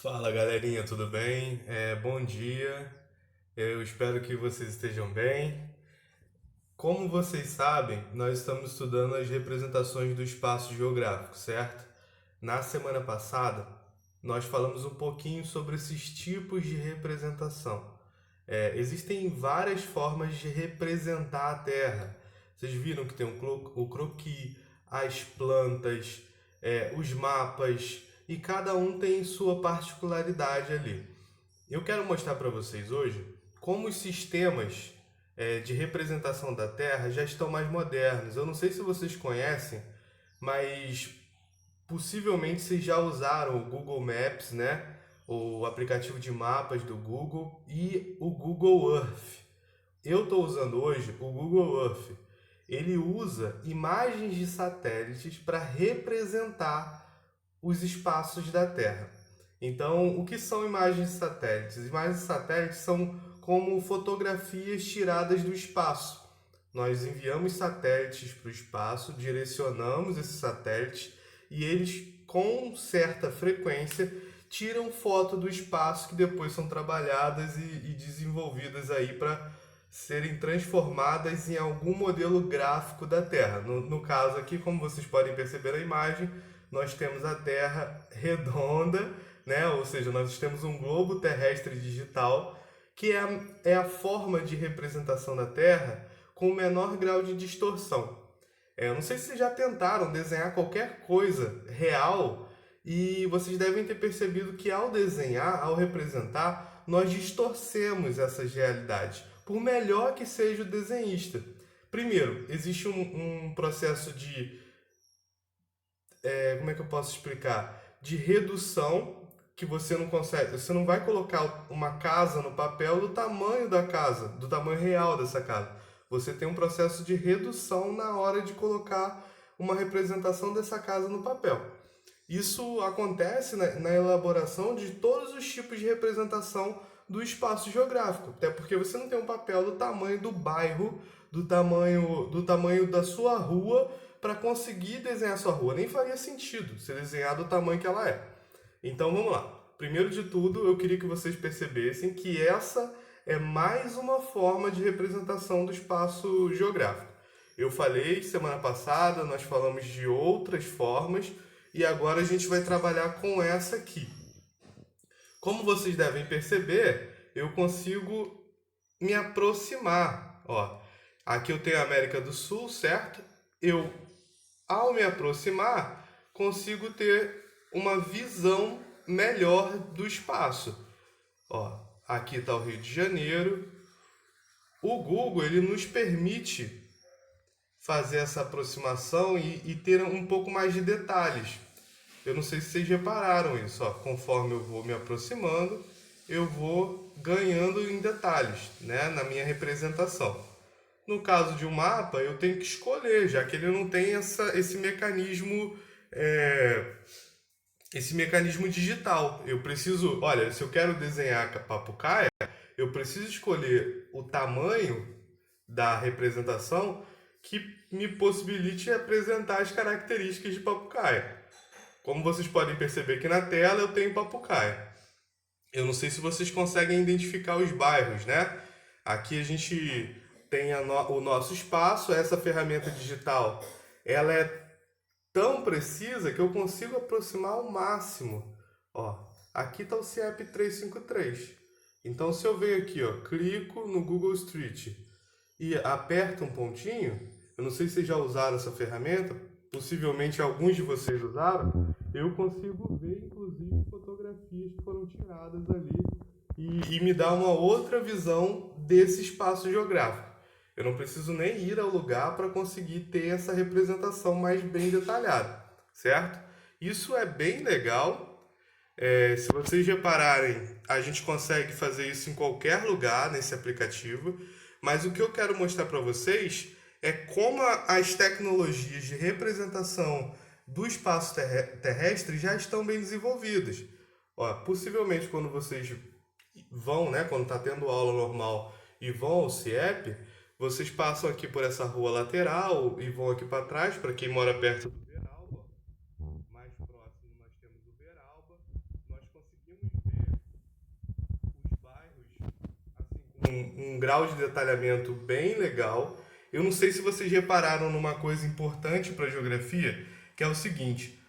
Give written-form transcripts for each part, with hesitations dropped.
Fala galerinha, tudo bem? Bom dia, eu espero que vocês estejam bem. Como vocês sabem, nós estamos estudando as representações do espaço geográfico, certo? Na semana passada, nós falamos um pouquinho sobre esses tipos de representação. Existem várias formas de representar a Terra. Vocês viram que tem o croquis, as plantas, os mapas, e cada um tem sua particularidade ali. Eu quero mostrar para vocês hoje como os sistemas de representação da Terra já estão mais modernos. Eu não sei se vocês conhecem, mas possivelmente vocês já usaram o Google Maps, né? O aplicativo de mapas do Google e o Google Earth. Eu estou usando hoje o Google Earth. Ele usa imagens de satélites para representar os espaços da Terra. Então, o que são imagens de satélites? Imagens de satélites são como fotografias tiradas do espaço. Nós enviamos satélites para o espaço, direcionamos esses satélites e eles, com certa frequência, tiram foto do espaço que depois são trabalhadas e desenvolvidas aí para serem transformadas em algum modelo gráfico da Terra. No caso aqui, como vocês podem perceber na imagem, nós temos a Terra redonda, né? Ou seja, nós temos um globo terrestre digital, que é a forma de representação da Terra com o menor grau de distorção. Eu não sei se vocês já tentaram desenhar qualquer coisa real e vocês devem ter percebido que ao desenhar, ao representar, nós distorcemos essas realidades, por melhor que seja o desenhista. Primeiro, existe um processo de como é que eu posso explicar? De redução que você não consegue, você não vai colocar uma casa no papel do tamanho da casa, do tamanho real dessa casa. Você tem um processo de redução na hora de colocar uma representação dessa casa no papel. Isso acontece na elaboração de todos os tipos de representação do espaço geográfico, até porque você não tem um papel do tamanho do bairro, do tamanho da sua rua para conseguir desenhar a sua rua. Nem faria sentido ser desenhar do tamanho que ela é. Então vamos lá. Primeiro de tudo, eu queria que vocês percebessem que essa é mais uma forma de representação do espaço geográfico. Eu falei semana passada, nós falamos de outras formas e agora a gente vai trabalhar com essa aqui. Como vocês devem perceber, eu consigo me aproximar. Ó, aqui eu tenho a América do Sul, certo? Eu, ao me aproximar, consigo ter uma visão melhor do espaço. Ó, aqui está o Rio de Janeiro. O Google ele nos permite fazer essa aproximação e ter um pouco mais de detalhes. Eu não sei se vocês repararam isso, ó. Conforme eu vou me aproximando, eu vou ganhando em detalhes, né, na minha representação. No caso de um mapa, eu tenho que escolher, já que ele não tem esse mecanismo digital. Eu preciso, olha, se eu quero desenhar Papucaia, eu preciso escolher o tamanho da representação que me possibilite apresentar as características de Papucaia. Como vocês podem perceber aqui na tela, eu tenho Papucaia. Eu não sei se vocês conseguem identificar os bairros, né? Aqui a gente tem o nosso espaço, essa ferramenta digital, ela é tão precisa que eu consigo aproximar ao máximo. Ó, aqui está o CIEP 353. Então, se eu venho aqui, ó, clico no Google Street e aperto um pontinho, eu não sei se vocês já usaram essa ferramenta, possivelmente alguns de vocês usaram, eu consigo ver, inclusive, fotografias que foram tiradas ali e me dá uma outra visão desse espaço geográfico. Eu não preciso nem ir ao lugar para conseguir ter essa representação mais bem detalhada, certo? Isso é bem legal. Se vocês repararem, a gente consegue fazer isso em qualquer lugar nesse aplicativo, mas o que eu quero mostrar para vocês é como as tecnologias de representação do espaço terrestre já estão bem desenvolvidas. Ó, possivelmente quando vocês vão, né, quando está tendo aula normal e vão ao CIEP, vocês passam aqui por essa rua lateral e vão aqui para trás, para quem mora perto do Veralba. Mais próximo nós temos o Veralba. Nós conseguimos um grau de detalhamento bem legal. Eu não sei se vocês repararam numa coisa importante para a geografia, que é o seguinte: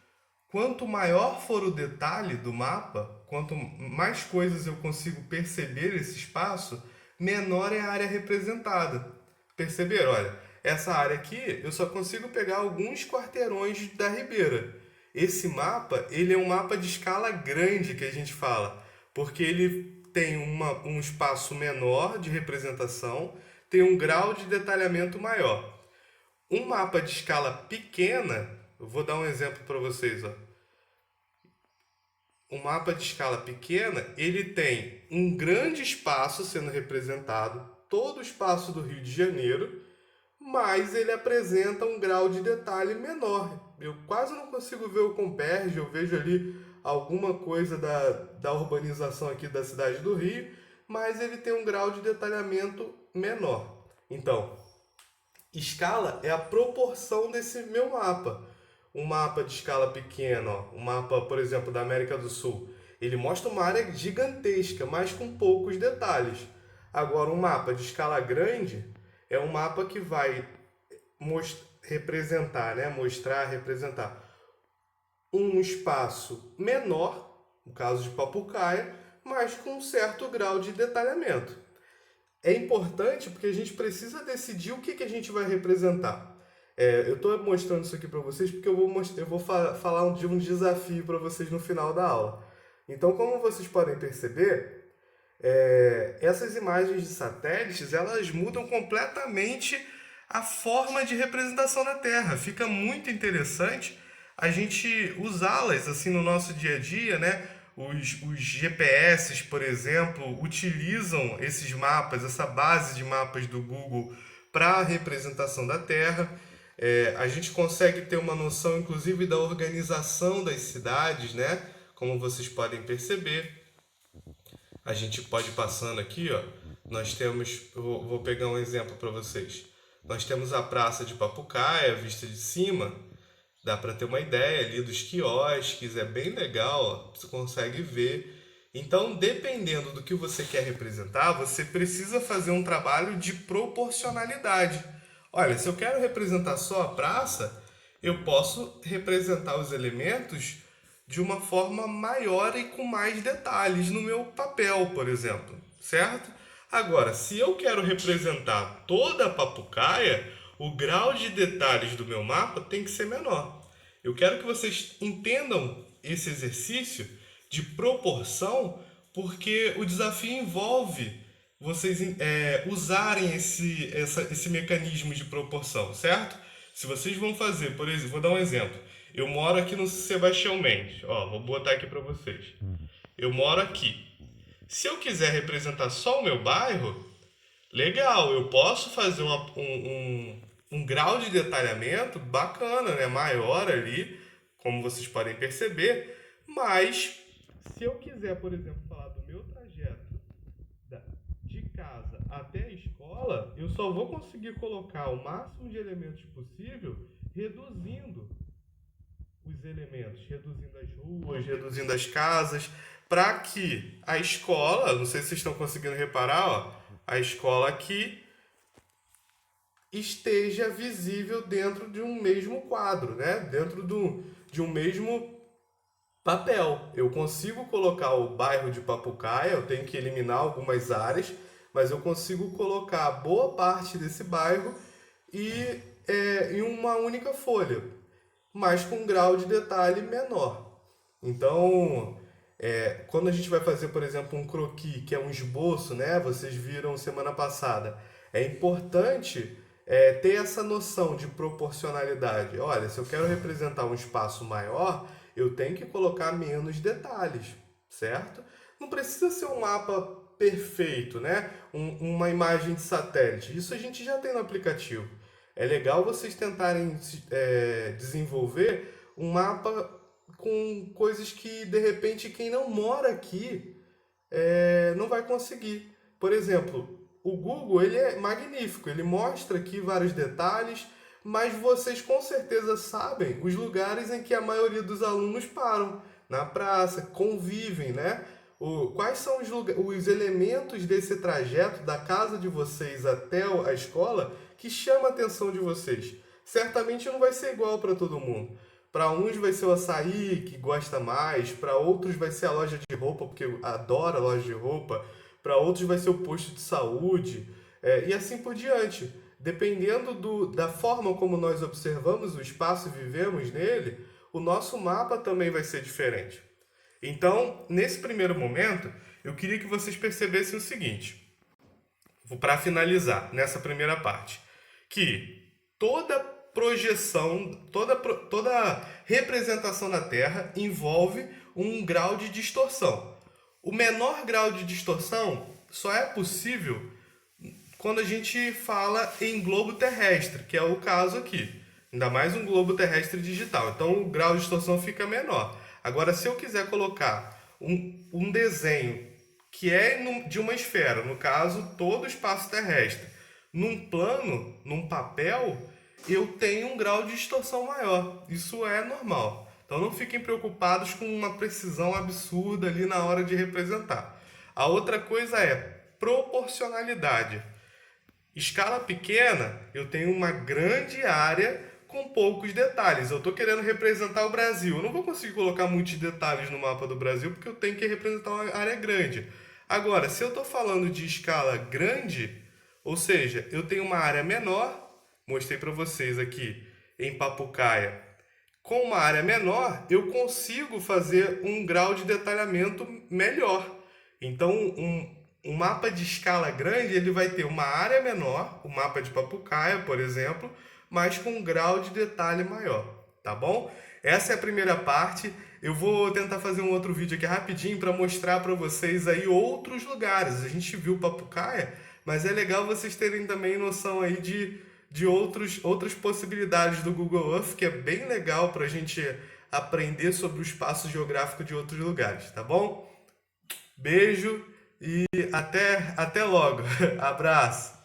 quanto maior for o detalhe do mapa, quanto mais coisas eu consigo perceber esse espaço, menor é a área representada. Perceberam? Olha, essa área aqui eu só consigo pegar alguns quarteirões da ribeira. Esse mapa, ele é um mapa de escala grande que a gente fala, porque ele tem um espaço menor de representação, tem um grau de detalhamento maior. Um mapa de escala pequena, eu vou dar um exemplo para vocês, ó. Um mapa de escala pequena, ele tem um grande espaço sendo representado, todo o espaço do Rio de Janeiro, mas ele apresenta um grau de detalhe menor. Eu quase não consigo ver o Comperj, eu vejo ali alguma coisa da urbanização aqui da cidade do Rio, mas ele tem um grau de detalhamento menor. Então, escala é a proporção desse meu mapa. Um mapa de escala pequena, ó, um mapa, por exemplo, da América do Sul, ele mostra uma área gigantesca, mas com poucos detalhes. Agora, um mapa de escala grande é um mapa que vai representar, né? Mostrar, representar um espaço menor, no caso de Papucaia, mas com um certo grau de detalhamento. É importante porque a gente precisa decidir o que a gente vai representar. Eu estou mostrando isso aqui para vocês porque eu vou falar de um desafio para vocês no final da aula. Então, como vocês podem perceber, essas imagens de satélites, elas mudam completamente a forma de representação da Terra. Fica muito interessante a gente usá-las assim no nosso dia a dia, né? Os GPS, por exemplo, utilizam esses mapas, essa base de mapas do Google para a representação da Terra. A gente consegue ter uma noção, inclusive, da organização das cidades, né? Como vocês podem perceber. A gente pode ir passando aqui, ó. Nós temos, vou pegar um exemplo para vocês. Nós temos a Praça de Papucaia, vista de cima. Dá para ter uma ideia ali dos quiosques, é bem legal, ó. Você consegue ver. Então, dependendo do que você quer representar, você precisa fazer um trabalho de proporcionalidade. Olha, se eu quero representar só a praça, eu posso representar os elementos de uma forma maior e com mais detalhes no meu papel, por exemplo, certo? Agora, se eu quero representar toda a Papucaia, o grau de detalhes do meu mapa tem que ser menor. Eu quero que vocês entendam esse exercício de proporção, porque o desafio envolve vocês usarem esse mecanismo de proporção, certo? Se vocês vão fazer, por exemplo, vou dar um exemplo. Eu moro aqui no Sebastião Mendes. Ó, vou botar aqui para vocês. Eu moro aqui. Se eu quiser representar só o meu bairro, legal, eu posso fazer um grau de detalhamento bacana, né? Maior ali, como vocês podem perceber. Mas, se eu quiser, por exemplo, falar do meu trajeto de casa até a escola, eu só vou conseguir colocar o máximo de elementos possível reduzindo os elementos, reduzindo as ruas, reduzindo as casas, para que a escola, não sei se vocês estão conseguindo reparar, ó, a escola aqui esteja visível dentro de um mesmo quadro, né? Dentro de um mesmo papel. Eu consigo colocar o bairro de Papucaia, eu tenho que eliminar algumas áreas, mas eu consigo colocar boa parte desse bairro em uma única folha, mas com um grau de detalhe menor. Então, quando a gente vai fazer, por exemplo, um croquis, que é um esboço, né? Vocês viram semana passada. É importante ter essa noção de proporcionalidade. Olha, se eu quero representar um espaço maior, eu tenho que colocar menos detalhes, certo? Não precisa ser um mapa perfeito, né? Uma imagem de satélite. Isso a gente já tem no aplicativo. É legal vocês tentarem desenvolver um mapa com coisas que, de repente, quem não mora aqui não vai conseguir. Por exemplo, o Google ele é magnífico, ele mostra aqui vários detalhes, mas vocês com certeza sabem os lugares em que a maioria dos alunos param, na praça, convivem, né? Quais são os elementos desse trajeto da casa de vocês até a escola que chama a atenção de vocês? Certamente não vai ser igual para todo mundo. Para uns vai ser o açaí, que gosta mais, para outros vai ser a loja de roupa, porque adora a loja de roupa, para outros vai ser o posto de saúde, e assim por diante. Dependendo da forma como nós observamos o espaço e vivemos nele, o nosso mapa também vai ser diferente. Então, nesse primeiro momento, eu queria que vocês percebessem o seguinte, para finalizar nessa primeira parte, que toda projeção, toda representação na Terra envolve um grau de distorção. O menor grau de distorção só é possível quando a gente fala em globo terrestre, que é o caso aqui. Ainda mais um globo terrestre digital. Então o grau de distorção fica menor. Agora, se eu quiser colocar um desenho que é de uma esfera, no caso, todo o espaço terrestre, num plano, num papel, eu tenho um grau de distorção maior. Isso é normal. Então não fiquem preocupados com uma precisão absurda ali na hora de representar. A outra coisa é proporcionalidade. Escala pequena, eu tenho uma grande área com poucos detalhes. Eu estou querendo representar o Brasil. Eu não vou conseguir colocar muitos detalhes no mapa do Brasil porque eu tenho que representar uma área grande. Agora, se eu estou falando de escala grande, ou seja, eu tenho uma área menor, mostrei para vocês aqui em Papucaia, com uma área menor, eu consigo fazer um grau de detalhamento melhor. Então, um mapa de escala grande, ele vai ter uma área menor, o mapa de Papucaia, por exemplo, mas com um grau de detalhe maior, tá bom? Essa é a primeira parte. Eu vou tentar fazer um outro vídeo aqui rapidinho para mostrar para vocês aí outros lugares. A gente viu Papucaia, mas é legal vocês terem também noção aí de outras possibilidades do Google Earth, que é bem legal para a gente aprender sobre o espaço geográfico de outros lugares, tá bom? Beijo e até logo. Abraço!